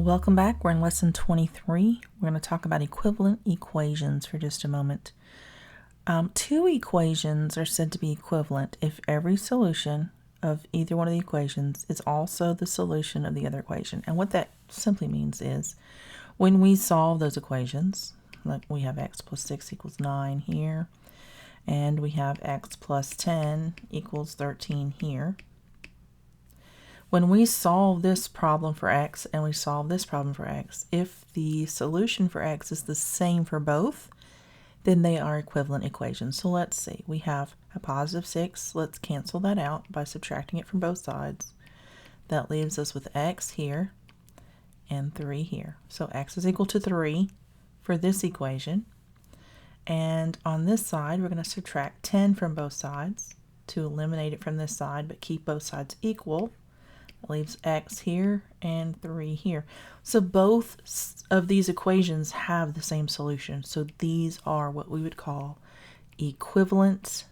Welcome back. We're in lesson 23. We're going to talk about equivalent equations for just a moment. Two equations are said to be equivalent if every solution of either one of the equations is also the solution of the other equation. And what that simply means is when we solve those equations, like we have x plus 6 equals 9 here, and we have x plus 10 equals 13 here. When we solve this problem for x and we solve this problem for x, if the solution for x is the same for both, then they are equivalent equations. So let's see, we have a positive 6. Let's cancel that out by subtracting it from both sides. That leaves us with x here and 3 here. So x is equal to 3 for this equation. And on this side, we're going to subtract 10 from both sides to eliminate it from this side, but keep both sides equal. It leaves x here and 3 here. So both of these equations have the same solution. So these are what we would call equivalent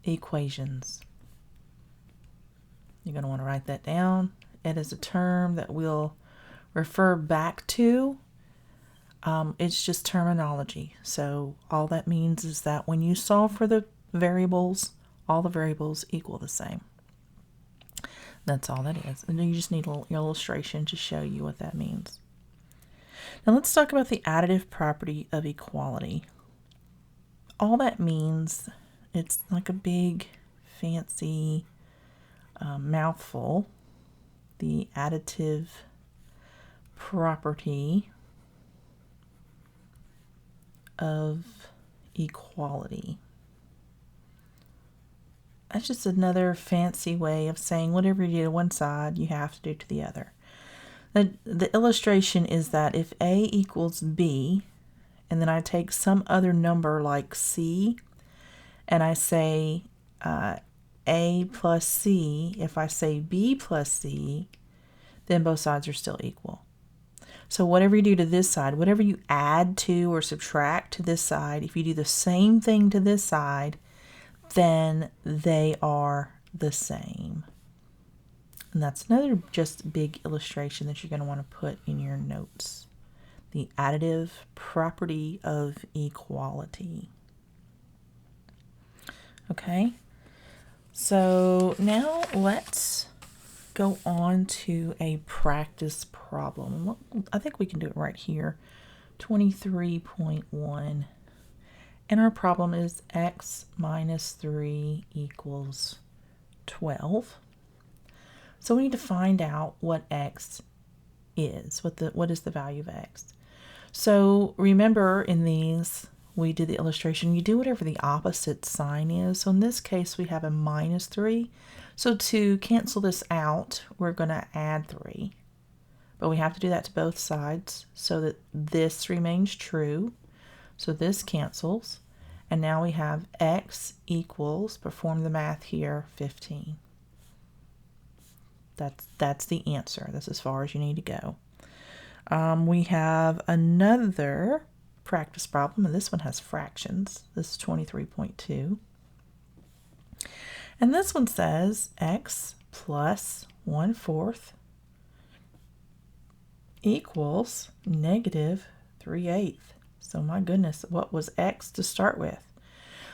equations. You're going to want to write that down. It is a term that we'll refer back to. It's just terminology. So all that means is that when you solve for the variables, all the variables equal the same. That's all that is. And then you just need a little illustration to show you what that means. Now let's talk about the additive property of equality. All that means, it's like a big fancy mouthful. The additive property of equality. That's just another fancy way of saying whatever you do to one side, you have to do to the other. The illustration is that if A equals B, and then I take some other number like C, and I say A plus C, if I say B plus C, then both sides are still equal. So whatever you do to this side, whatever you add to or subtract to this side, if you do the same thing to this side, then they are the same. And that's another just big illustration that you're going to want to put in your notes. The additive property of equality. Okay, so now let's go on to a practice problem. I think we can do it right here. 23.1. And our problem is x minus 3 equals 12. So we need to find out what x is, what is the value of x. So remember in these, we did the illustration, you do whatever the opposite sign is. So in this case, we have a minus 3. So to cancel this out, we're going to add 3. But we have to do that to both sides so that this remains true. So this cancels, and now we have x equals, perform the math here, 15. That's the answer. That's as far as you need to go. We have another practice problem, and this one has fractions. This is 23.2. And this one says x plus 1/4 equals negative 3/8. So my goodness, what was x to start with?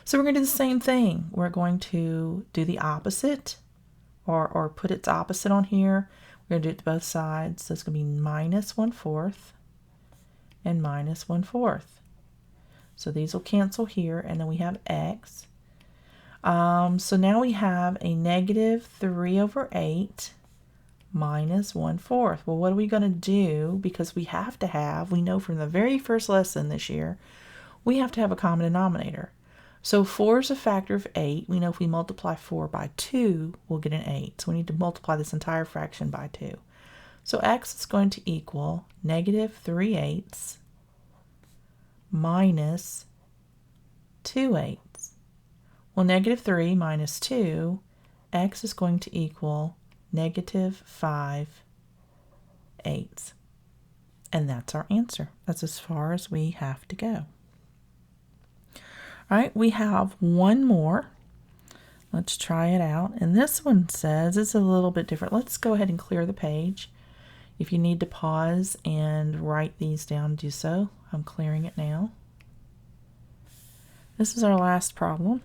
So we're going to do the same thing. We're going to do the opposite, or put its opposite on here. We're going to do it to both sides. So it's going to be minus 1/4 and minus 1/4. So these will cancel here, and then we have x. So now we have a negative 3/8 minus 1/4. Well, what are we going to do? Because we know from the very first lesson this year, we have to have a common denominator. So 4 is a factor of 8. We know if we multiply 4 by 2, we'll get an 8. So we need to multiply this entire fraction by 2. So x is going to equal negative 3/8 minus 2/8. Well, negative 3 minus 2, x is going to equal negative 5/8. And that's our answer. That's as far as we have to go. All right, we have one more. Let's try it out. And this one says, it's a little bit different. Let's go ahead and clear the page. If you need to pause and write these down, do so. I'm clearing it now. This is our last problem,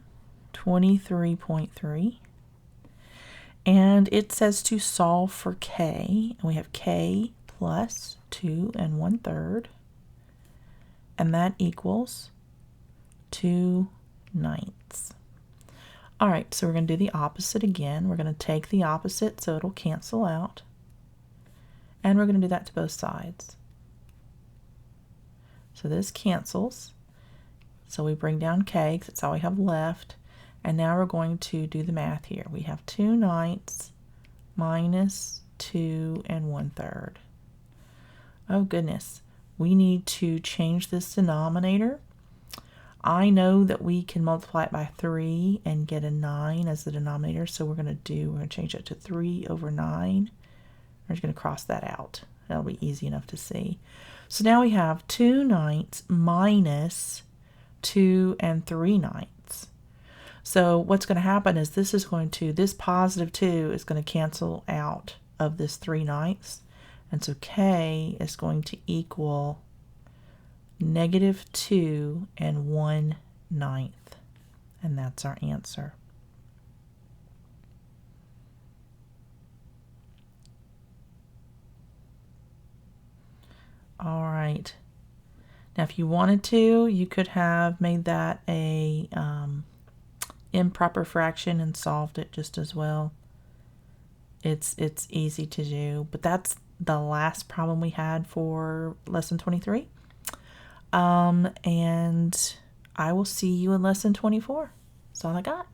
23.3. And it says to solve for k. And we have k plus 2 1/3. And that equals 2/9. All right, so we're going to do the opposite again. We're going to take the opposite so it'll cancel out. And we're going to do that to both sides. So this cancels. So we bring down k because that's all we have left. And now we're going to do the math here. We have 2/9 minus 2 1/3. Oh goodness, we need to change this denominator. I know that we can multiply it by 3 and get a 9 as the denominator, so we're going to change it to 3/9. We're just going to cross that out. That'll be easy enough to see. So now we have 2/9 minus 2 3/9. So what's going to happen is this positive 2 is going to cancel out of this 3/9. And so k is going to equal -2 1/9. And that's our answer. All right. Now, if you wanted to, you could have made that a improper fraction and solved it just as well. It's easy to do, but that's the last problem we had for lesson 23. And I will see you in lesson 24. That's all I got.